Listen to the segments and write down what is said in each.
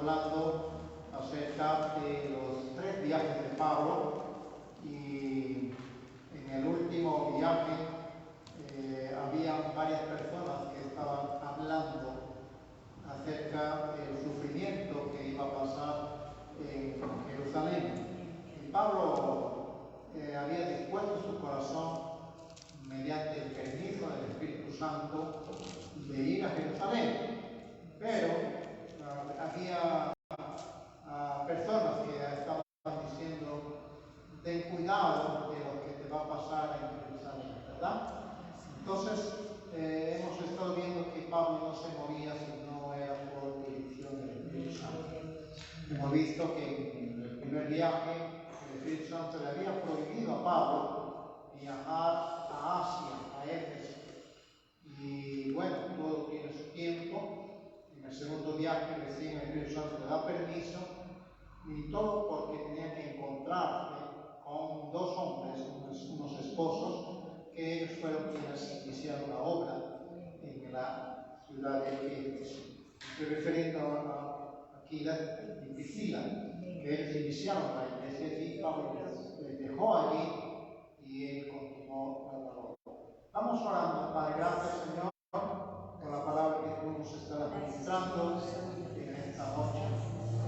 hablando acerca de los 3 viajes de Pablo, y en el último viaje había varias personas que estaban hablando acerca del sufrimiento que iba a pasar en Jerusalén. Y Pablo había dispuesto su corazón, mediante el permiso del Espíritu Santo, de ir a Jerusalén. Pero había personas que estaban diciendo: ten cuidado de lo que te va a pasar en Jerusalén, ¿verdad? Entonces hemos estado viendo que Pablo no se movía si no era por dirección del Espíritu Santo. Hemos visto que en el primer viaje el Espíritu Santo le había prohibido a Pablo viajar a Asia, a Éfeso. Y bueno, todo tiene su tiempo. En el segundo viaje recién el Espíritu Santo le da permiso, y todo porque tenía que encontrarse con 2 hombres, unos esposos, que ellos fueron quienes iniciaron la obra en la ciudad de Éfeso. Estoy refiriendo a Aquila y Priscila, que ellos iniciaron la iglesia, y Pablo les dejó allí y él continuó la obra. Vamos orando. Padre, gracias, Señor, por la palabra que tú nos estás administrando en esta noche.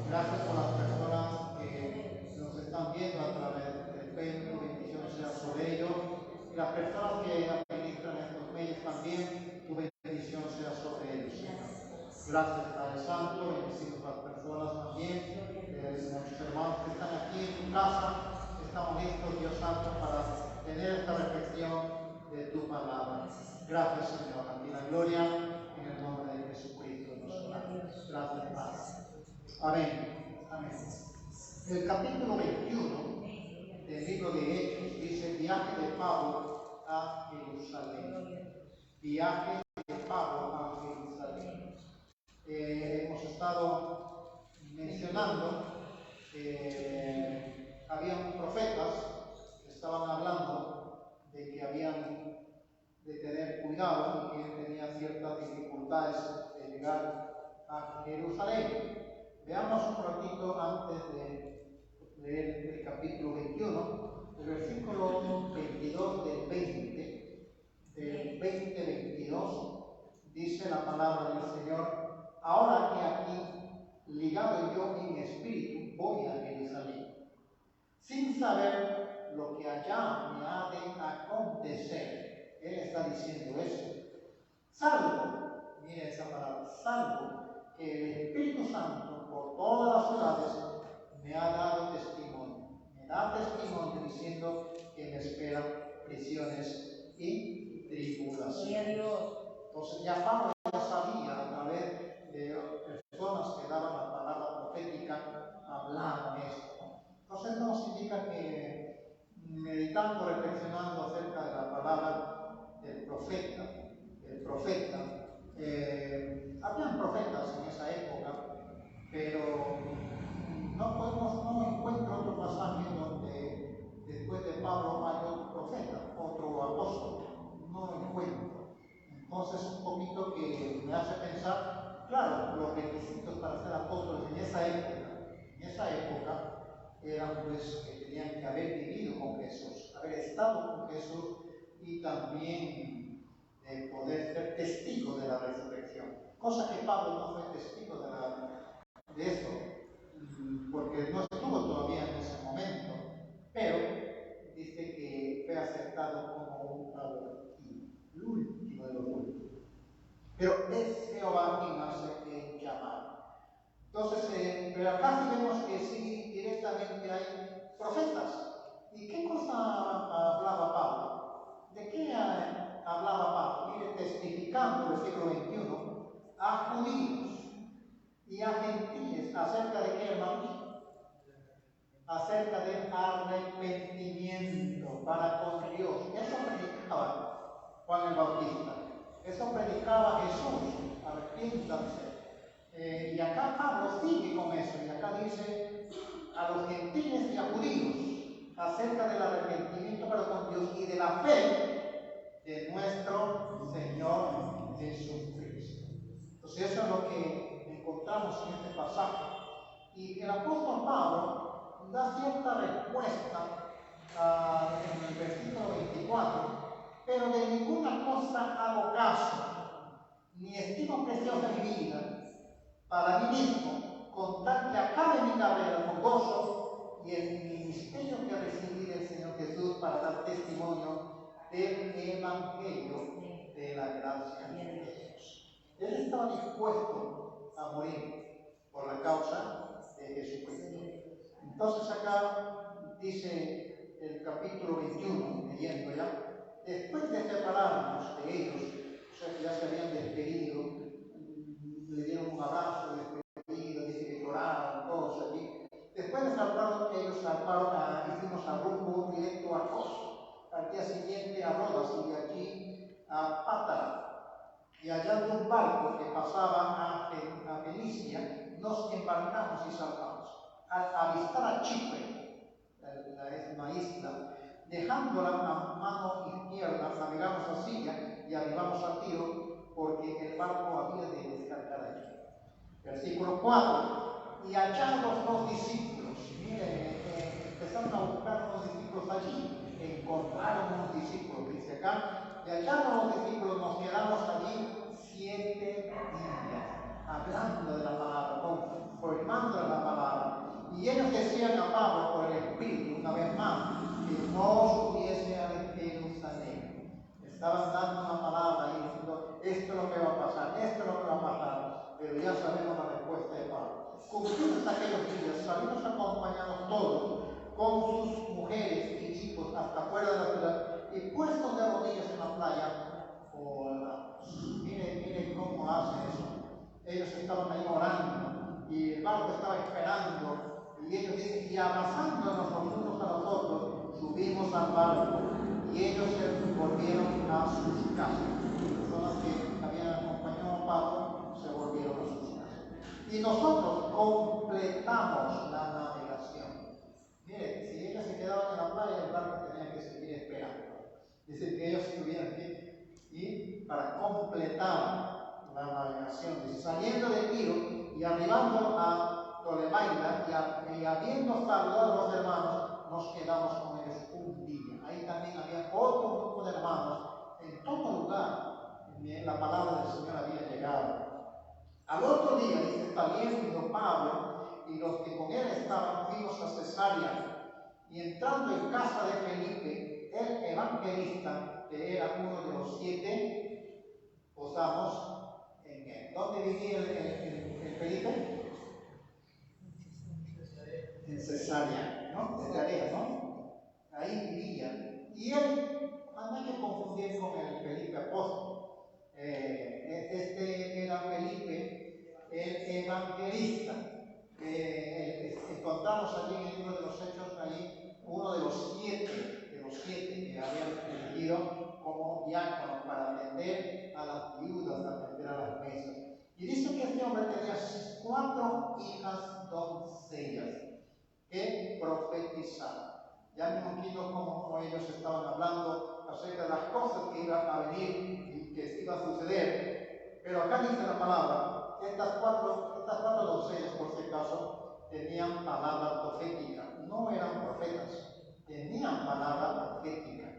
Gracias por las personas que nos están viendo a través del Facebook. Bendiciones sea sobre ellos. Y las personas que administran estos medios también, tu bendición sea sobre ellos, Señor. Gracias, Padre Santo. Bendecimos a las personas también, nuestros hermanos que están aquí en tu casa. Estamos listos, Dios Santo, para tener esta reflexión de tu palabra. Gracias, Señor. A ti la gloria, en el nombre de Jesucristo. Gracias, Padre. Amén. Amén. El capítulo 21 del libro de Hechos dice: viaje de Pablo a Jerusalén. Viaje de Pablo a Jerusalén. Hemos estado mencionando que habían profetas que estaban hablando de que habían de tener cuidado y que tenía ciertas dificultades de llegar a Jerusalén. Veamos un ratito, antes de leer el capítulo 21, el versículo 22 del 20-22, dice la palabra del Señor: ahora que aquí, ligado yo en espíritu, voy a Jerusalén, sin saber lo que allá me ha de acontecer. Él está diciendo eso. Salvo, mire esa palabra, salvo que el Espíritu Santo por todas las ciudades me ha dado testimonio. Me da testimonio diciendo que me esperan prisiones y tribulaciones. Entonces ya Pablo ya sabía, a través de personas que daban la palabra profética, hablaban esto. Entonces nos indica que, meditando, reflexionando acerca de la palabra del profeta, habían profetas en esa época, pero no encuentro otro pasaje donde después de Pablo hay otro profeta, otro apóstol. No lo encuentro. Entonces, un poquito que me hace pensar, claro, los requisitos para ser apóstoles en esa época eran pues que tenían que haber vivido con Jesús, haber estado con Jesús, y también poder ser testigo de la resurrección. Cosa que Pablo no fue testigo de eso, porque no estuvo todavía en ese momento, pero dice que fue aceptado como un adoptivo, el último de los últimos. Pero es Jehová quien hace el llamado. Entonces, pero acá sí vemos que sí, directamente hay profetas. ¿Y qué cosa hablaba Pablo? ¿De qué hablaba Pablo? Mire, testificando, versículo 21, a judíos y a gentiles. ¿Acerca de qué, hermanos? Acerca del arrepentimiento para con Dios. Eso predicaba Juan el Bautista. Eso predicaba Jesús. Arrepiéntanse. Y acá Pablo sigue con eso. Y acá dice a los gentiles y a judíos acerca del arrepentimiento para con Dios y de la fe de nuestro Señor Jesucristo. Entonces eso es lo que encontramos en este pasaje. Y el apóstol Pablo da cierta respuesta en el versículo 24, pero de ninguna cosa hago caso, ni estimo preciosa mi vida para mí mismo, con tal que acabe mi carrera con gozo y el ministerio que recibí del Señor Jesús para dar testimonio del Evangelio de la gracia de Dios. Él estaba dispuesto a morir por la causa de Jesucristo. Entonces acá dice el capítulo 21, leyendo ya, después de separarnos de ellos, o sea que ya se habían despedido, le dieron un abrazo, despedido, dice que lloraron todos allí. Después de separarnos, ellos y fuimos a rumbo directo a Kos, al día siguiente a Rodas y de allí a Pátara. Y hallando un barco que pasaba a Fenicia, nos embarcamos y zarpamos. Al avistar a Chipre, es una isla, dejándola a mano izquierda, navegamos a Siria y arribamos a Tiro, porque el barco había de descargar allí. Versículo 4. Y hallados los discípulos, miren, empezaron a buscar unos discípulos allí, encontraron unos discípulos, dice acá, y hallados los discípulos nos quedamos allí 7 días, hablando de la palabra, confirmando la palabra. Y ellos decían a Pablo por el Espíritu, una vez más, que no subiese a Jerusalén. Estaban dando una palabra y diciendo, esto es lo que va a pasar, esto es lo que va a pasar, pero ya sabemos la respuesta de Pablo. Cumplidos aquellos días, salimos acompañados todos, con sus mujeres y hijos hasta fuera de la ciudad, y puestos de rodillas en la playa, miren cómo hacen eso. Ellos estaban ahí orando, y el barco estaba esperando, y ellos dicen, y abrazándonos los unos a los otros, subimos al barco, y ellos se volvieron a sus casas. Las personas que habían acompañado a Pablo se volvieron a sus casas. Y nosotros completamos la navegación. Miren, si ellos se quedaban en la playa, el barco tenía que seguir esperando. Dice que ellos estuvieran aquí, y para completar la navegación, dice, saliendo de Tiro y arribando a Tolemaida y habiendo saludado a los hermanos, nos quedamos con ellos un día. Ahí también había otro grupo de hermanos en todo lugar. La palabra del Señor había llegado. Al otro día, dice, saliendo Pablo y los que con él estaban, fuimos a Cesarea, y entrando en casa de Felipe, el evangelista, que era uno de los 7, posamos en él. ¿Dónde vivía el Felipe? En Cesarea, ¿no? Cesarea, ¿no? Ahí vivía. Y él, no hay que confundir con el Felipe apóstol. Este era Felipe, el evangelista. Encontramos allí en el libro de los Hechos, ahí uno de los 7 que habían elegido como diáconos para atender a las viudas, atender a las mesas. Y dice que este hombre tenía 4 hijas doncellas que profetizaban. Ya me imagino cómo ellos estaban hablando acerca de las cosas que iban a venir y que iba a suceder. Pero acá dice la palabra, estas cuatro doncellas, por si acaso, tenían palabra profética. No eran profetas, tenían palabra profética.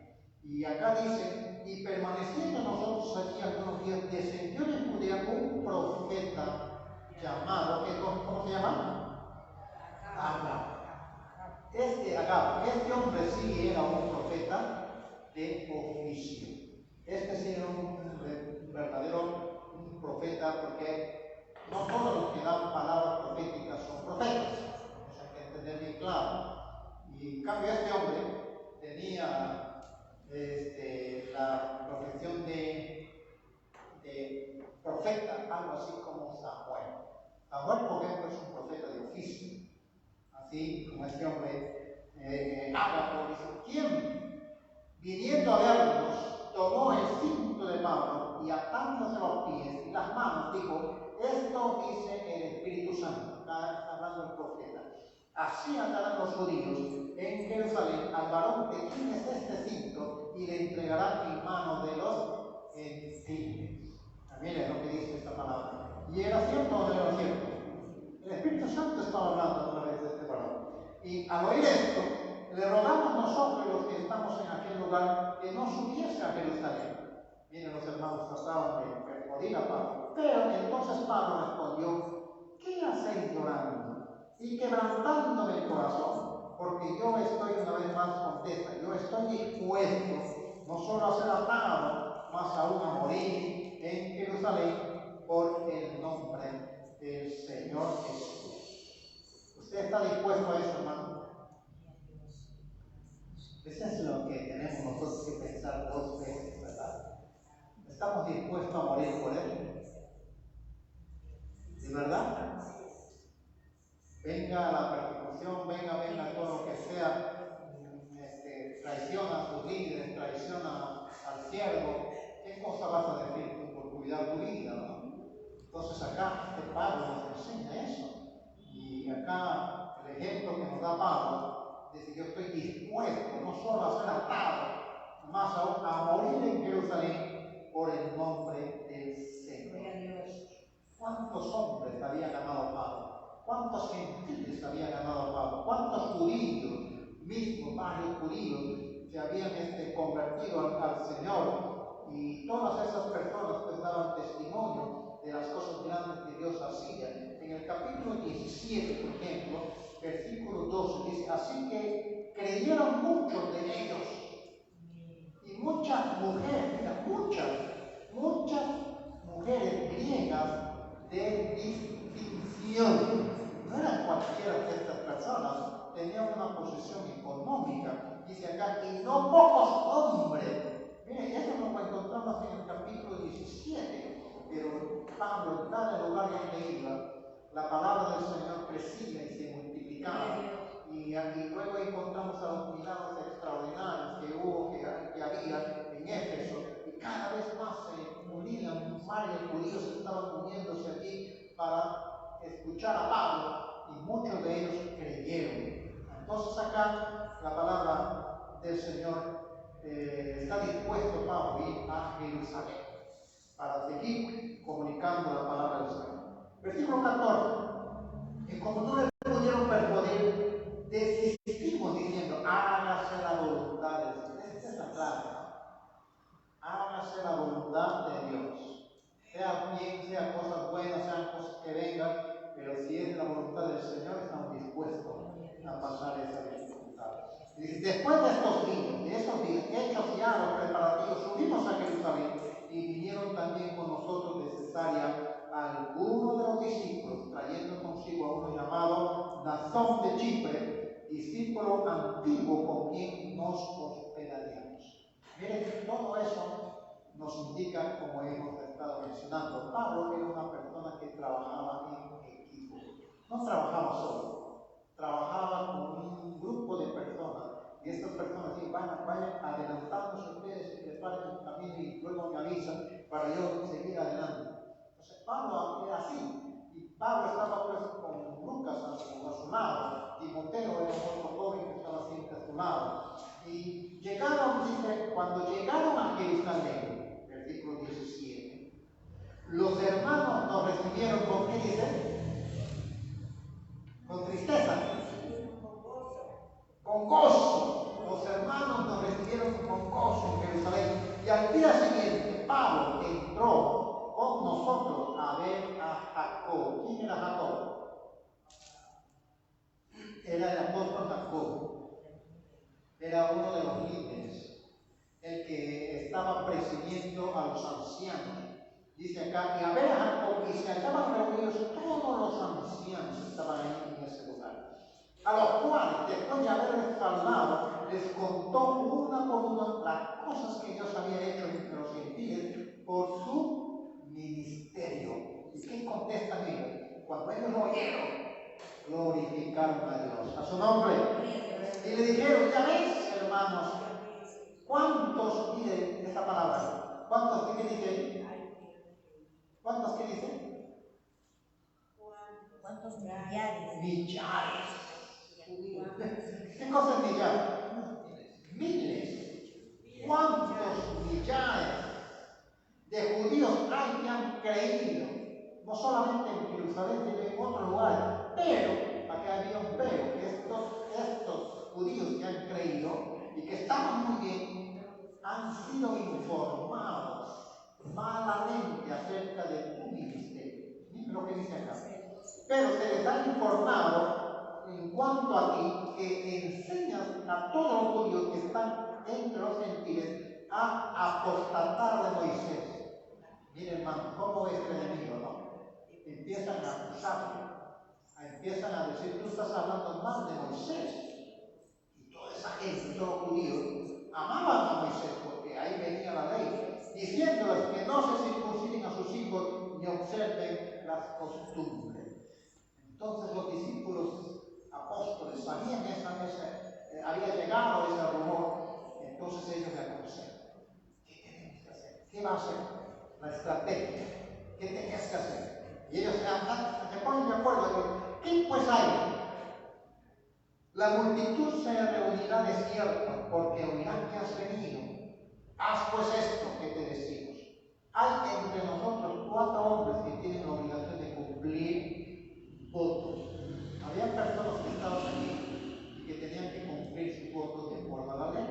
Y acá dice, y permaneciendo nosotros allí algunos días, descendió en Judea un profeta llamado, ¿cómo se llama? Agabo. Este hombre sí era un profeta de oficio. Este sí era un verdadero profeta, porque no todos los que dan palabras proféticas son profetas. Eso hay que entender bien claro. Y en cambio este hombre tenía la profesión de profeta, algo así como Samuel. Samuel, por ejemplo, es un profeta de oficio. Así como este hombre, Agabo, dice, ¿quién, viniendo a vernos, tomó el cinto de Pablo y atándose los pies y las manos, dijo, esto dice el Espíritu Santo, está hablando el profeta, así andarán los judíos en Jerusalén al varón de quién es este cinto y le entregarán en manos de los gentiles. Miren lo que dice esta palabra. ¿Y era cierto o no era cierto? El Espíritu Santo estaba hablando. Y al oír esto, le rogamos nosotros los que estamos en aquel lugar que no subiese a Jerusalén. Miren, los hermanos trataban de persuadir a Pablo. Pero entonces Pablo respondió: ¿qué hacéis llorando y quebrantándome el corazón? Porque yo estoy, una vez más contesta, yo estoy dispuesto no solo a ser atado, más aún a morir en Jerusalén por el nombre del Señor Jesús. ¿Usted está dispuesto a eso, hermano? Eso es lo que tenemos nosotros que pensar dos veces, ¿verdad? ¿Estamos dispuestos a morir por Él? ¿De verdad? Venga la persecución, venga todo lo que sea, traiciona a tus líderes, traiciona al siervo, ¿qué cosa vas a decir tú por cuidar tu vida, no? Entonces acá este Pablo nos enseña eso. Y acá el ejemplo que nos da Pablo dice: yo estoy dispuesto no solo a ser atado, más aún a morir en Jerusalén por el nombre del Señor. ¿Cuántos hombres habían amado a Pablo? ¿Cuántos gentiles habían amado a Pablo? ¿Cuántos judíos, mismos varios judíos, se habían convertido al Señor? Y todas esas personas pues daban testimonio de las cosas grandes que Dios hacía. En el capítulo 17, por ejemplo, versículo 12, dice: así que creyeron muchos de ellos, y muchas mujeres, mira, muchas mujeres griegas de distinción. No eran cualquiera de estas personas, tenían una posición económica. Dice acá: y no pocos hombres. Miren, esto lo encontramos en el capítulo 17, pero Pablo, en cada lugar donde iba, la palabra del Señor crecía y se multiplicaba. Y luego encontramos a los milagros extraordinarios que hubo, que había en Éfeso, y cada vez más se unían, varios judíos estaban uniéndose allí para escuchar a Pablo, y muchos de ellos creyeron. Entonces acá la palabra del Señor está dispuesto Pablo a ir a Jerusalén para seguir comunicando la palabra del Señor. Versículo 14. Y como no le pudieron persuadir, desistimos diciendo: hágase la voluntad de Dios. Esta es la clave. Hágase la voluntad de Dios. Sea bien, sean cosas buenas, sean cosas que vengan, pero si es la voluntad del Señor, estamos dispuestos a pasar esa dificultad. Después de estos días, hechos ya los preparativos, subimos a Jerusalén, y vinieron también con nosotros de Cesarea algunos de los discípulos, trayendo consigo a uno llamado Mnasón de Chipre, discípulo antiguo con quien nos hospedaríamos. Miren, todo eso nos indica, como hemos estado mencionando, Pablo era una persona que trabajaba en equipo. No trabajaba solo, trabajaba con un grupo de personas. Y estas personas sí, vayan adelantándose ustedes y preparen el camino y luego me avisan para yo seguir adelante. Entonces Pablo era así. Y Pablo estaba pues con Lucas a su lado. Timoteo era otro joven que estaba siempre a su lado. Y llegaron, dice, cuando llegaron a Jerusalén, versículo 17, los hermanos nos recibieron con, ¿qué dice? Con tristeza, con gozo. Los hermanos nos recibieron con gozo en Jerusalén. Y al día siguiente, Pablo entró con nosotros a ver a Jacob. ¿Quién era Jacob? Era el apóstol Jacob. Era uno de los líderes, el que estaba presidiendo a los ancianos. Dice acá: y a ver a Jacob, y se hallaban reunidos todos los ancianos que estaban ahí en ese lugar, a los cuales, después de haberles hablado, les contó una por una las cosas que Dios había hecho entre los gentiles por su ministerio. ¿Y qué contestan ellos? Cuando ellos lo oyeron, glorificaron a Dios, a su nombre, y le dijeron: ya ves, hermanos, ¿cuántos, miren esta palabra, cuántos, qué dice ahí? ¿Cuántos qué dice? ¿Cuántos millares? Millares. ¿Qué cosa es millares? Miles. ¿Cuántos millares de judíos hay que han creído? No solamente en Jerusalén, sino en otros lugares. Pero, acá había un pero, que pero se les ha informado en cuanto a ti que enseñas a todos los judíos que están entre los gentiles a apostatar de Moisés. Miren, hermano, ¿cómo es el enemigo, no? Empiezan a acusarle, empiezan a decir, tú estás hablando mal de Moisés. Y toda esa gente, todos los judíos, amaban a Moisés porque ahí venía la ley, diciéndoles que no se circunciden a sus hijos ni observen las costumbres. Entonces los discípulos apóstoles sabían esa vez, había llegado ese rumor, entonces ellos le aconsejan, ¿qué tenemos que hacer? ¿Qué va a hacer? La estrategia, ¿qué tenías que hacer? Y ellos se ponen de acuerdo, ¿qué pues hay? La multitud se reunirá desierto, porque oirán que has venido. Haz pues esto que te decimos. Hay entre nosotros 4 hombres que tienen la obligación de cumplir votos. Había personas que estaban allí y que tenían que cumplir sus votos de acuerdo a la ley.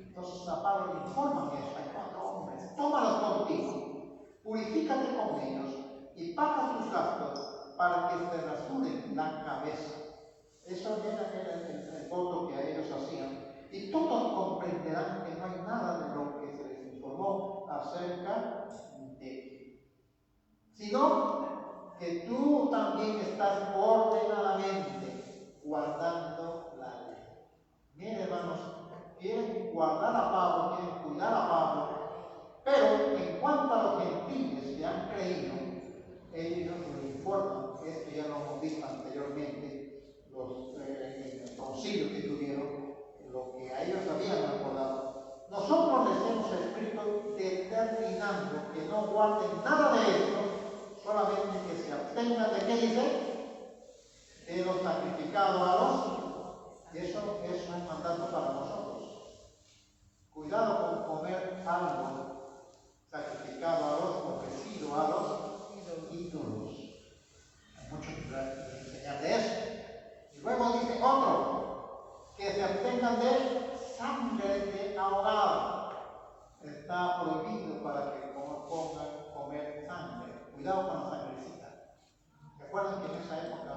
Entonces a Pablo le informan eso. Hay 4 hombres. Tómalos contigo. Purifícate con ellos y paga sus gastos para que se rasuren la cabeza. Eso era el voto que a ellos hacían. Y todos comprenderán que no hay nada de lo que se les informó acerca de ti, sino que tú también estás ordenadamente guardando la ley. Miren, hermanos, quieren guardar a Pablo, quieren cuidar a Pablo, pero en cuanto a los gentiles que han creído, ellos nos informan, esto ya lo hemos visto anteriormente, en el concilio que tuvieron, lo que a ellos habían acordado. Nosotros les hemos escrito determinando que no guarden nada de esto, solamente que se abstengan de, ¿qué dice? De lo sacrificado a los. Y eso es un mandato para nosotros. Cuidado con comer algo sacrificado a los, ofrecido a los ídolos. Hay mucho que enseñar de eso. Luego dice otro, que se abstengan de sangre de ahogado. Está prohibido para que pongan comer sangre. Cuidado con la sangrecita. ¿Recuerdan que en esa época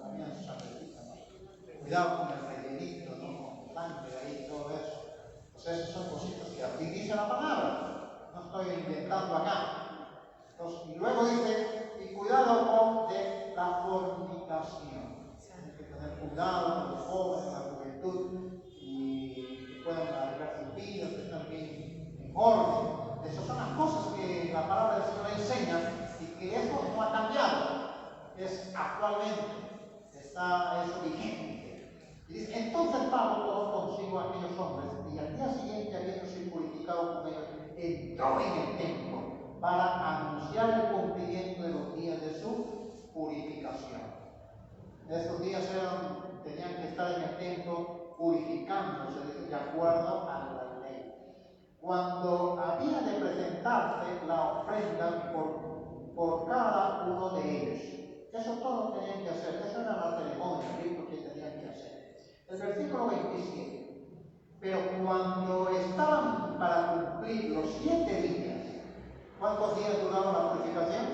comían su sangrecita, no? Cuidado con el rellenito, ¿no? Con sangre ahí, todo eso. Pues esas son cositas que aquí dice la palabra. No estoy inventando acá. Entonces, y luego dice, y cuidado con de la fornicación. Tener cuidado con los jóvenes, la juventud, y que puedan arreglar sus vidas, que están bien en orden. Esas son las cosas que la palabra del Señor enseña y que eso no ha cambiado. Es actualmente, está eso vigente. Y dice, entonces Pablo tomó consigo a aquellos hombres y al día siguiente, habiéndose purificado con ellos, entró en el templo para anunciar el cumplimiento de los días de su purificación. Estos días tenían que estar en el templo purificándose de acuerdo a la ley. Cuando había de presentarse la ofrenda por cada uno de ellos. Eso todo tenían que hacer. Eso era la ceremonia, el rito que tenían que hacer. El versículo 27. Pero cuando estaban para cumplir los 7 días, ¿cuántos días duraba la purificación?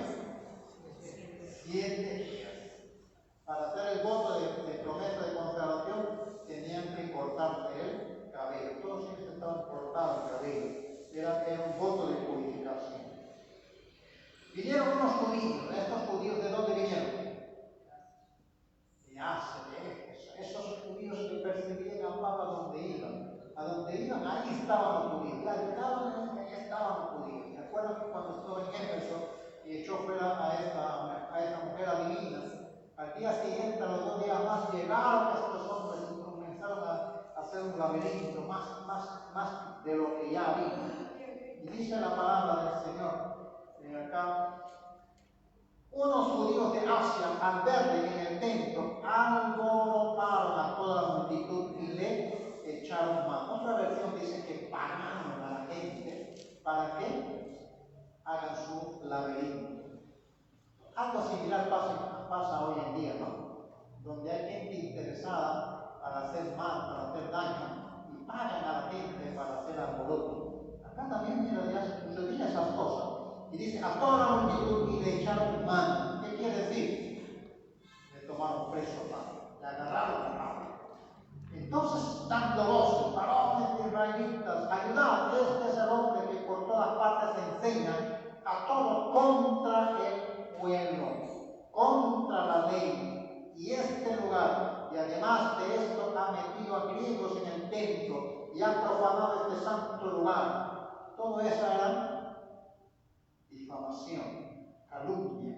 7 días. Para hacer el voto de promesa de consagración, tenían que cortarse el cabello. Todos ellos estaban cortados el cabello. Era un voto de purificación. Vinieron unos judíos. ¿Estos judíos de dónde vinieron? De Asia, de Éfeso. Esos judíos que perseguían a Pablo a donde iban. A donde iban, ahí estaban los judíos. Ya llegaban, ahí estaban los judíos. ¿Se acuerdan que cuando estuvo en Éfeso y echó fuera a esa mujer adivina? Al día siguiente, a los 2 días más, llegaron estos hombres y comenzaron a hacer un laberinto más de lo que ya había. Y dice la palabra del Señor, acá, unos judíos de Asia, al verle en el templo, alborotaron a toda la multitud y le echaron mano. Otra versión dice que pararon a la gente para que hagan su laberinto. Algo similar pasa hoy en día, ¿no? Donde hay gente interesada para hacer mal, para hacer daño, y pagan a la gente para hacer alboroto. Acá también sucedían esas cosas. Y dice, a toda la multitud y le echaron mano. ¿Qué quiere decir? además de esto ha metido a griegos en el templo y ha profanado este santo lugar. Todo eso era difamación, calumnia.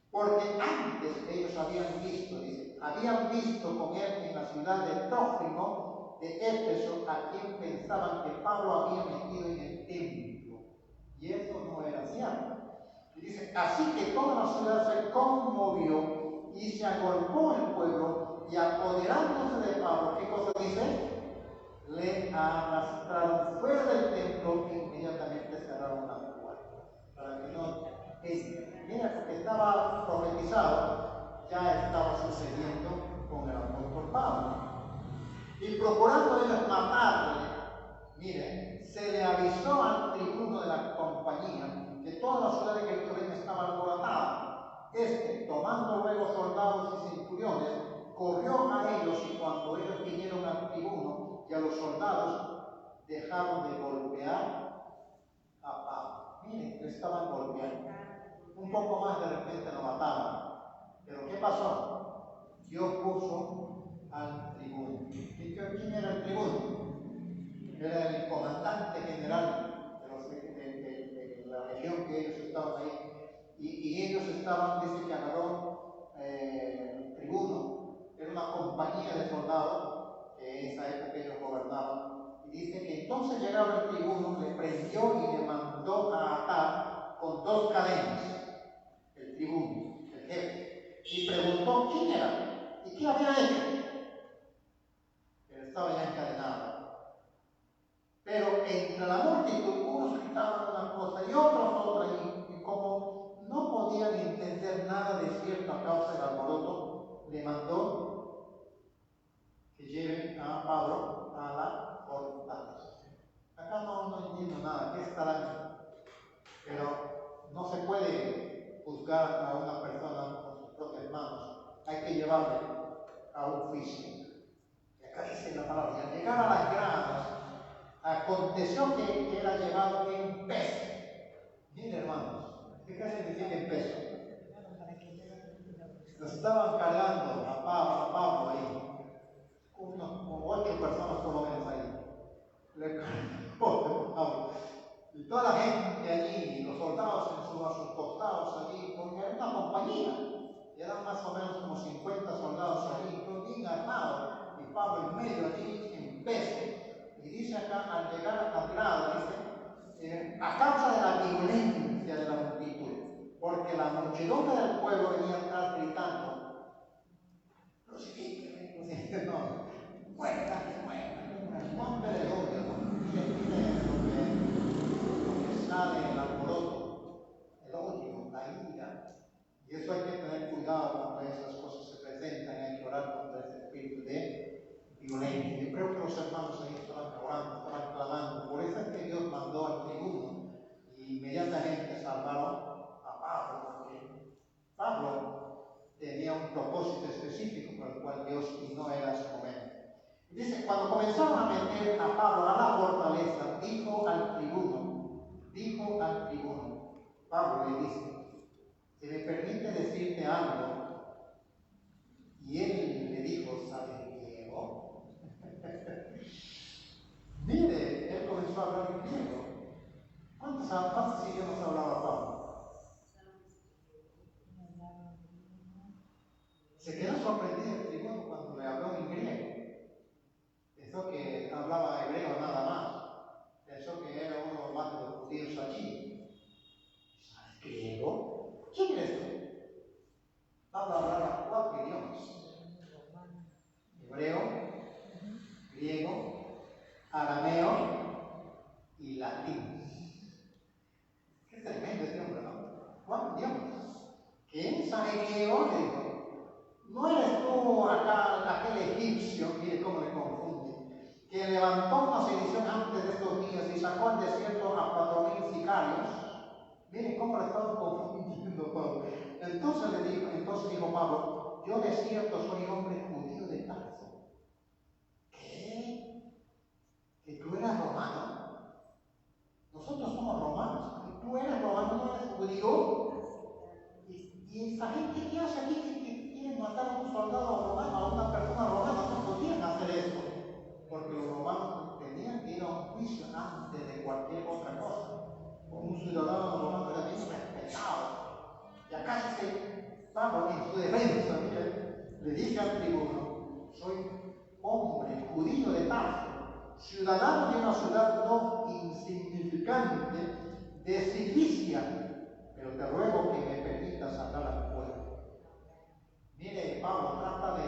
Porque antes ellos habían visto, dice, habían visto con él en la ciudad de Trófimo de Éfeso, a quien pensaban que Pablo había metido en el templo. Y eso no era cierto. Y dice, así que toda la ciudad se conmovió y se agolpó el pueblo, y apoderándose de Pablo, ¿qué cosa dice? Le arrastraron fuera del templo e inmediatamente cerraron las puertas para que no entre. Mira, porque estaba profetizado, ya estaba sucediendo con el apóstol Pablo. Y procurando ellos matarle, miren, se le avisó al tribuno de la compañía que toda la ciudad de Jerusalén estaba alborotada. Tomando luego soldados y centuriones, corrió a ellos, y cuando ellos vinieron al tribuno y a los soldados, dejaron de golpear a Pablo. Miren, le estaban golpeando. Un poco más de repente lo mataban. Pero ¿qué pasó? Dios puso al tribuno. ¿Quién era el tribuno? Era el comandante general de la región que ellos estaban ahí. Y ellos estaban, dice que agarró el tribuno, era una compañía de soldados que en esa época ellos gobernaban. Y dice que entonces llegaba el tribuno, le prendió y le mandó a atar con 2 cadenas. El tribuno, el jefe, y preguntó quién era y qué había hecho. Él estaba ya encadenado. Pero entre la multitud, unos gritaban una cosa y otros otra, y como no podían entender nada de cierto a causa del alboroto, le mandó que lleven a Pablo a la fortaleza. Acá no entiendo nada, ¿qué estarán? Pero no se puede juzgar a una persona con sus propias manos, hay que llevarle a un juicio. Y acá dice la palabra, y al llegar a las gradas, aconteció que era llevado en peso. Miren, hermanos, ¿qué significa en peso? Lo estaban cargando a Pablo ahí, como 8 personas por lo menos ahí. Le cargó a Pablo. Y toda la gente allí, los soldados a sus costados allí, porque era una compañía, y eran más o menos como 50 soldados allí, todos bien armados, y Pablo en medio allí en peso. Y dice acá, al llegar a la grada, dice, a causa de la violencia de la multitud, porque la muchedumbre del pueblo venía atrás gritando, crucifíqueme, no, muértate, en nombre del odio, ¿no? Miren lo que sale el alboroto, el odio, la ira, y eso hay que tener cuidado cuando esas cosas se presentan, hay que orar contra ese espíritu de violencia. Yo creo que los hermanos ahí estaban orando, estaban clamando. Por eso es que Dios mandó al tribuno y inmediatamente salvaron a Pablo, porque Pablo tenía un propósito específico por el cual Dios y no era su momento. Dice, cuando comenzaron a meter a Pablo a la fortaleza, dijo al tribuno, Pablo le dice, si me permite decirte algo, y él le dijo, ¿sabes griego? Mire, él comenzó a hablar en griego. ¿Cuántos idiomas hablaba Pablo? Se quedó sorprendido el tribuno cuando le habló en griego. Pensó que hablaba hebreo nada más. Pensó que era uno más de los judíos allí. ¿Sabes griego? ¿Quién eres tú? Pablo hablaba 4 idiomas. Hebreo, griego, arameo y latín. Qué tremendo este hombre, ¿no? 4 idiomas. ¿Quién sabe griego? Le dijo. ¿No eres tú acá aquel egipcio, mire cómo le confunde, que levantó una sedición antes de estos días y sacó al desierto a 4,000 sicarios? Miren cómo le estaban confundiendo Pablo. Entonces dijo Pablo, yo de cierto soy hombre judío de Tarso. ¿Qué? ¿Que tú eras romano? Nosotros somos romanos. ¿Tú eres romano, no eres judío? ¿Y esa gente qué hace aquí que quieren matar a un soldado romano, a una persona romana? dije al tribuno: soy hombre judío de Tarso, ciudadano de una ciudad no insignificante de Cilicia, pero te ruego que me permitas hablar al pueblo. Mire, Pablo trata de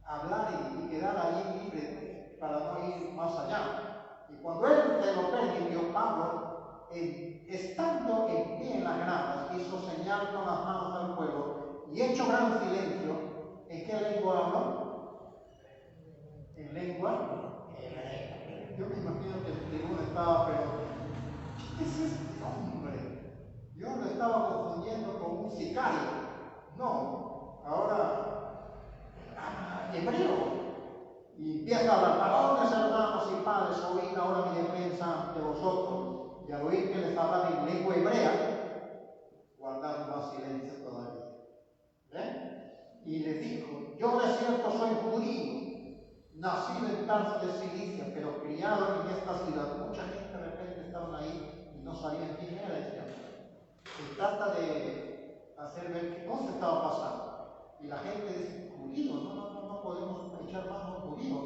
hablar y quedar ahí libre para no ir más allá. Y cuando él se lo permitió, Pablo, estando en pie en las gradas, hizo señal con las manos al pueblo y hecho gran silencio. ¿En qué lengua habló? En lengua hebrea. Yo me imagino que el tribuno estaba, pero ¿qué es este hombre? Yo lo estaba confundiendo con un sicario. No, ahora hebreo. Y empieza a hablar: varones, hermanos y padres, oíd ahora mi defensa ante vosotros. Y al oír que les hablan en lengua hebrea, guardaron más silencio todavía. ¿Ven? Y les dijo: yo de cierto soy judío, nacido en Tarso de Cilicia, pero criado en esta ciudad. Mucha gente de repente estaban ahí y no sabían quién era este hombre. Se trata de hacer ver qué cosa estaba pasando. Y la gente dice: judío, no podemos echar mano a un judío,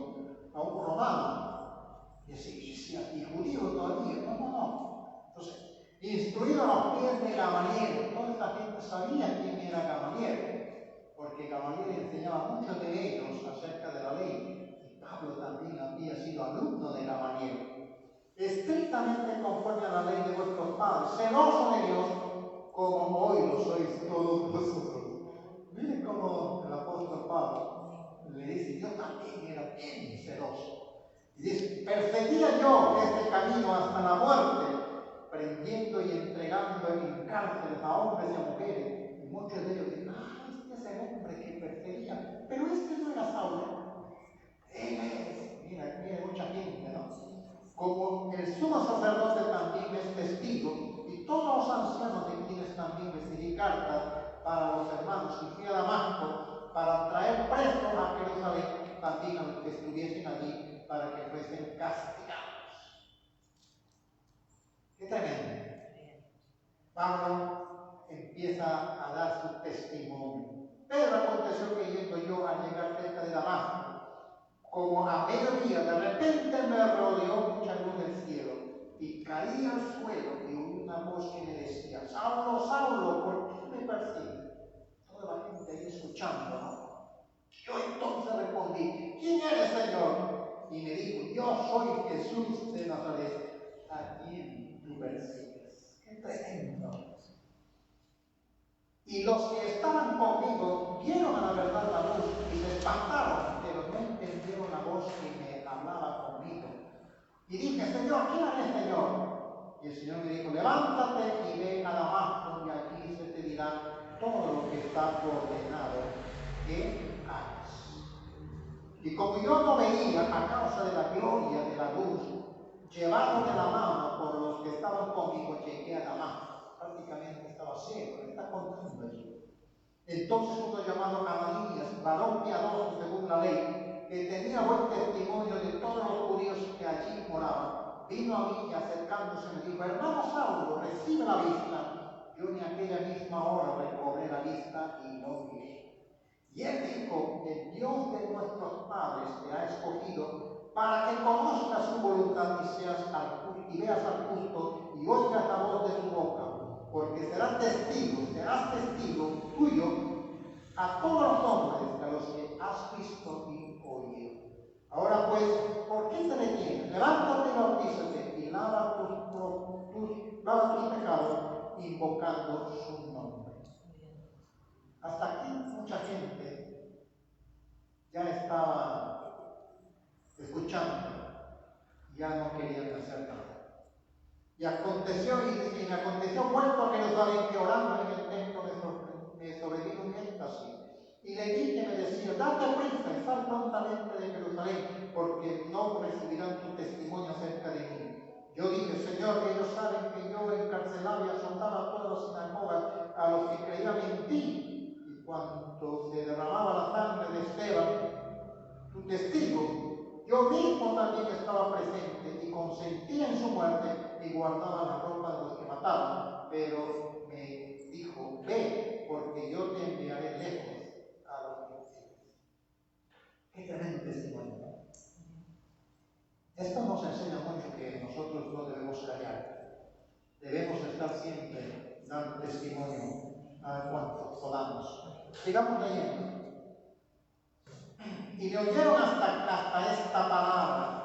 a un romano de Cilicia, y judío todavía. No. Entonces, instruido a los pies de Gamaliel, toda esta gente sabía quién era Gamaliel, porque Gamaliel enseñaba a muchos de ellos acerca de la ley, y Pablo también había sido alumno de Gamaliel. Estrictamente conforme a la ley de vuestros padres, celoso de Dios, como hoy lo sois todos vosotros. Miren cómo el apóstol Pablo le dice: yo también era bien celoso. Y dice: perseguía yo este camino hasta la muerte, prendiendo y entregando en cárceles a hombres y a mujeres. Y muchos de ellos dicen: este es el hombre que perseguía, pero este no era Saulo. Él es, mira, mucha gente, ¿no? Como el sumo sacerdote también es testigo, y todos los ancianos de quienes también recibí cartas para los hermanos, y fui a Damasco para traer presos a Jerusalén también a los que estuviesen allí, para que fuesen castigados. ¡Qué tremendo! Pablo empieza a dar su testimonio. Pero aconteció que yendo yo a llegar cerca de Damasco, como a mediodía, de repente me rodeó mucha luz del cielo, y caí al suelo, y oí una voz que me decía: Saulo, Saulo, ¿por qué me persigues? Toda la gente ahí escuchando, ¿no? Yo entonces respondí: ¿quién eres, Señor? Y me dijo: yo soy Jesús de Nazaret, a quien tú persigues. ¡Qué tremendo! Y los que estaban conmigo vieron a la verdad la luz y se espantaron, pero no entendieron la voz que me hablaba conmigo. Y dije: Señor, ¿quién eres, Señor? Y el Señor me dijo: levántate y ve a Damasco, y allí se te dirá todo lo que está ordenado que hagas. Y como yo no veía a causa de la gloria de la luz, llevado de la mano por los que estaban conmigo, llegué a Damasco. Prácticamente estaba ciego, le está contando eso. Entonces uno llamado Ananías, varón piadoso según la ley, que tenía buen testimonio de todos los judíos que allí moraban, vino a mí y acercándose me dijo: hermano Saulo, recibe la vista. Yo en aquella misma hora recobré la vista y no miré. Y él dijo: el Dios de nuestros padres te ha escogido para que conozcas su voluntad y veas al justo y oigas la voz de su boca, porque serás testigo tuyo a todos los hombres de los que has visto y oído. Ahora pues, ¿por qué te detienes? Levántate y bautízate y lava tus pecados invocando su nombre. Hasta aquí mucha gente ya estaba escuchando, ya no querían hacer nada. Y aconteció vuelto a Jerusalén, que orando en el templo me sobrevino un éxtasis. Y le vi que me decía: date prisa y sal prontamente de Jerusalén, porque no recibirán tu testimonio acerca de mí. Yo dije: Señor, ellos saben que yo encarcelaba y azotaba a todas las sinagogas a los que creían en ti. Y cuando se derramaba la sangre de Esteban, tu testigo, yo mismo también estaba presente y consentía en su muerte y guardaba la ropa de los que mataban. Pero me dijo: ve, porque yo te enviaré lejos a los gentiles. Qué tremendo testimonio, ¿no? Esto nos enseña mucho que nosotros no debemos callar. Debemos estar siempre dando testimonio a cuanto podamos. Sigamos leyendo. Y le oyeron hasta esta palabra.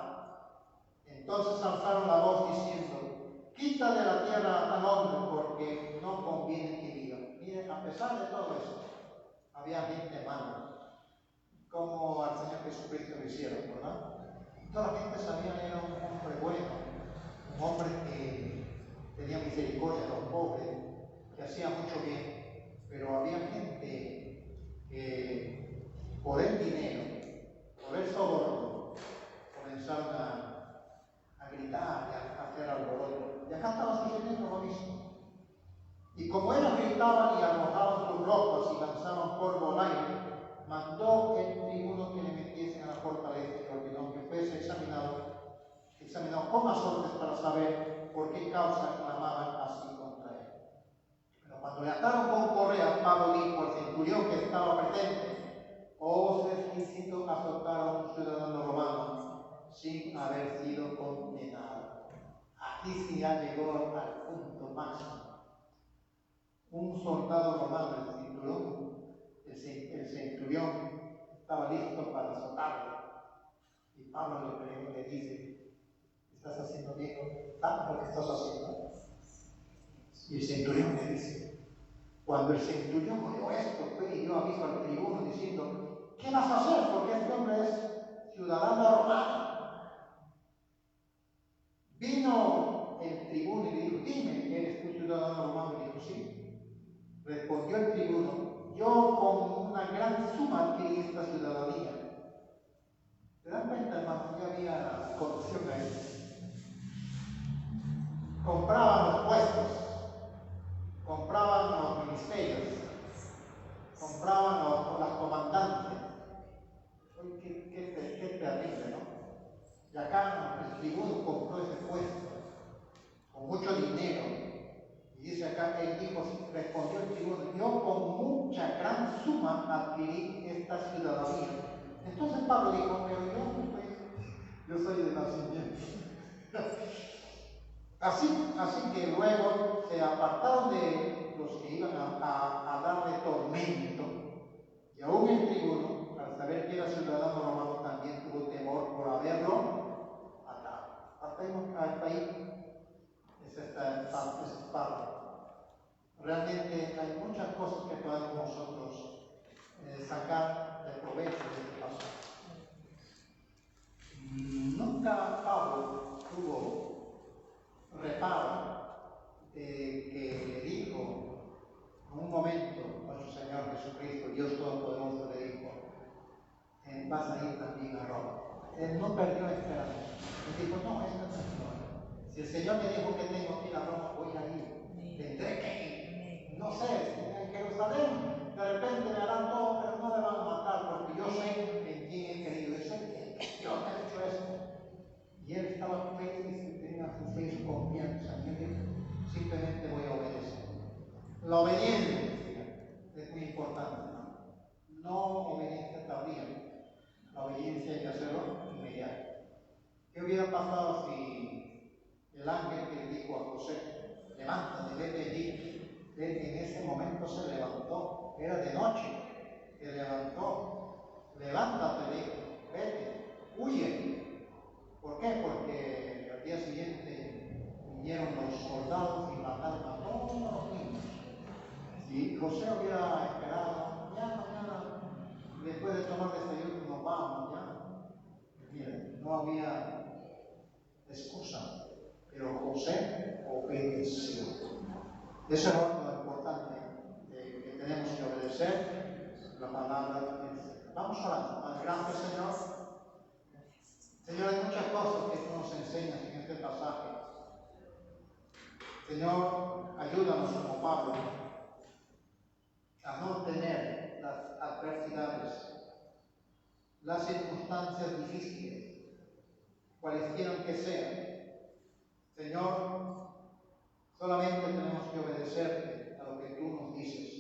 Entonces alzaron la voz diciendo: quita de la tierra al hombre, porque no conviene que viva. Miren, a pesar de todo eso, había gente mala, como al Señor Jesucristo lo hicieron, ¿verdad? Toda la gente sabía que era un hombre bueno, un hombre que tenía misericordia de los pobres, que hacía mucho bien, pero había gente que por el dinero, por el soborno, comenzaron a gritar y a hacer alboroto. Y acá estaba sucediendo lo mismo. Y como ellos gritaban y arrojaban sus ropas y lanzaban polvo al aire, mandó el tribuno que le metiesen a la fortaleza y ordenó que fuese examinado con azotes para saber por qué causa clamaban así contra él. Pero cuando le ataron con correas, Pablo dijo al centurión que estaba presente: os es lícito azotar a un ciudadano romano sin haber sido condenado. Aquí sí ya llegó al punto máximo. Un soldado romano, el centurión, estaba listo para azotarlo. Y Pablo le dice: ¿estás haciendo bien? ¿Sabes lo que estás haciendo? Y el centurión le dice: cuando el centurión oyó esto, fue y dio aviso al tribuno diciendo: ¿qué vas a hacer? Porque este hombre es ciudadano romano. Vino el tribuno y le dijo: dime, ¿eres tú ciudadano romano? Y dijo: sí. Respondió el tribuno: yo con una gran suma adquirí esta ciudadanía. ¿Te das cuenta, hermano? Ya había corrupción ahí. Compraban los puestos, compraban los ministerios, compraban las comandancias. Uy, qué terrible, ¿no? Y acá el tribuno compró ese puesto con mucho dinero. Y dice acá, él dijo, respondió el tribuno: yo con mucha gran suma adquirí esta ciudadanía. Entonces Pablo dijo: pero yo soy de nacimiento. Así que luego se apartaron de los que iban a darle tormento. Y aún el tribuno, al saber que era ciudadano romano, también tuvo temor por haberlo atado. Hasta ahí es esta parte. Realmente hay muchas cosas que podemos nosotros sacar de provecho de este pasaje. Nunca Pablo tuvo reparo de que le dijo en un momento nuestro Señor Jesucristo, Dios Todopoderoso, le dijo: vas a ir también a Roma. Él no perdió esperanza. Él dijo: no, esta es mi hora. Si el Señor me dijo que tengo que ir a Roma, voy a ir. Tendré que ir. No sé, en Jerusalén de repente me harán todo, pero no me van a matar, porque yo sé en quién he creído. Yo sé que Dios me ha hecho esto. Y él estaba feliz, tenía su fe y su confianza. Y él dijo: simplemente voy a obedecer. La obediencia es muy importante, ¿no? No obediencia tardía. La obediencia hay que hacerlo inmediato. ¿Qué hubiera pasado si el ángel que le dijo a José: levántate, vete allí? Él en ese momento se levantó, era de noche, se levantó: levántate, dijo, vete, huye. ¿Por qué? Porque al día siguiente vinieron los soldados y mataron a todos los niños. Si José hubiera esperado: ya mañana, después de tomar desayuno, nos vamos, ya. Miren, no había excusa, pero José obedeció. Eso es lo importante, que tenemos que obedecer la palabra de Dios. Vamos orando. Gracias, Señor. Señor, hay muchas cosas que tú nos enseñas en este pasaje. Señor, ayúdanos como Pablo a no tener las adversidades, las circunstancias difíciles, cualesquiera que sean. Señor, solamente tenemos que obedecerte a lo que tú nos dices.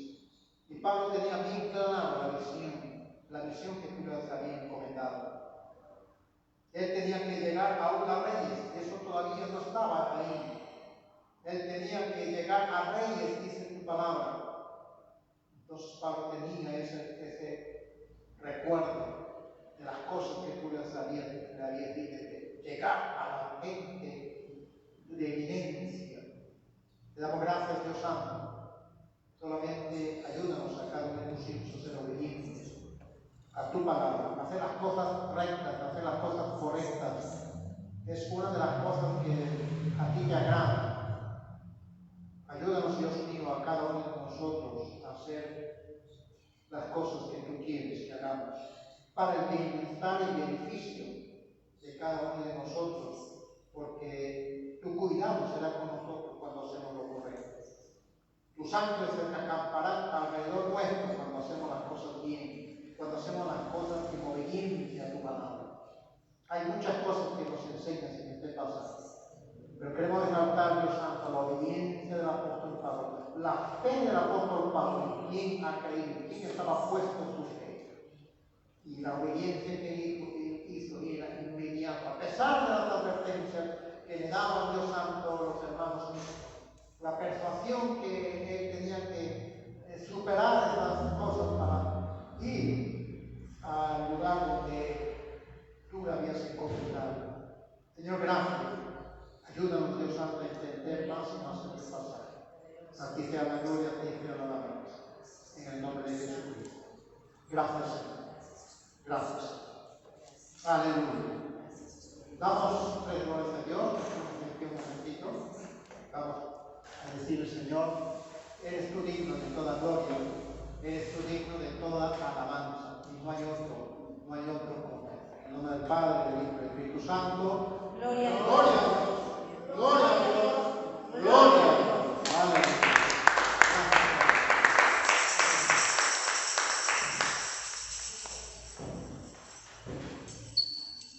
Y Pablo tenía bien clara la misión que tú les habías encomendado. tenía que llegar aún a reyes, eso todavía no estaba ahí. Él tenía que llegar a reyes, dice tu palabra. Entonces Pablo tenía ese recuerdo de las cosas que tú le habías dicho, de llegar a la gente de eminencia. Te damos gracias, Dios Santo. Solamente ayúdanos a cada uno de tus hijos a ser obedientes a tu palabra, a hacer las cosas rectas, a hacer las cosas correctas. Es una de las cosas que a ti te agrada. Ayúdanos, Dios mío, a cada uno de nosotros a hacer las cosas que tú quieres que hagamos para el bienestar y beneficio de cada uno de nosotros, porque tu cuidado será con nosotros cuando hacemos lo correcto. Tus ángeles se acamparán alrededor nuestro cuando hacemos las cosas bien, cuando hacemos las cosas en obediencia a tu palabra. Hay muchas cosas que nos enseñan en este pasaje, pero queremos resaltar, Dios Santo, la obediencia del apóstol Pablo, la fe del apóstol Pablo, en quien ha creído, quien estaba puesto en su fe. Y la obediencia que hizo era inmediata, a pesar de las advertencias que le daban, Dios Santo, los hermanos míos. La persuasión que él tenía que superar estas cosas para ir al lugar donde tú le habías encomendado. Señor, gracias. Ayúdanos, Dios Santo, a entender más y más este pasaje. A ti sea la gloria, a ti sea la alabanza. En el nombre de Jesucristo. Gracias, Señor. Gracias. Aleluya. Damos tres glorias a Dios. Un momentito. Vamos a decirle, Señor, eres tú digno de toda gloria, eres tú digno de toda alabanza, y no hay otro como Él. En el nombre del Padre, del Hijo y del Espíritu Santo. Gloria a Dios. Gloria a Dios. Gloria a Dios.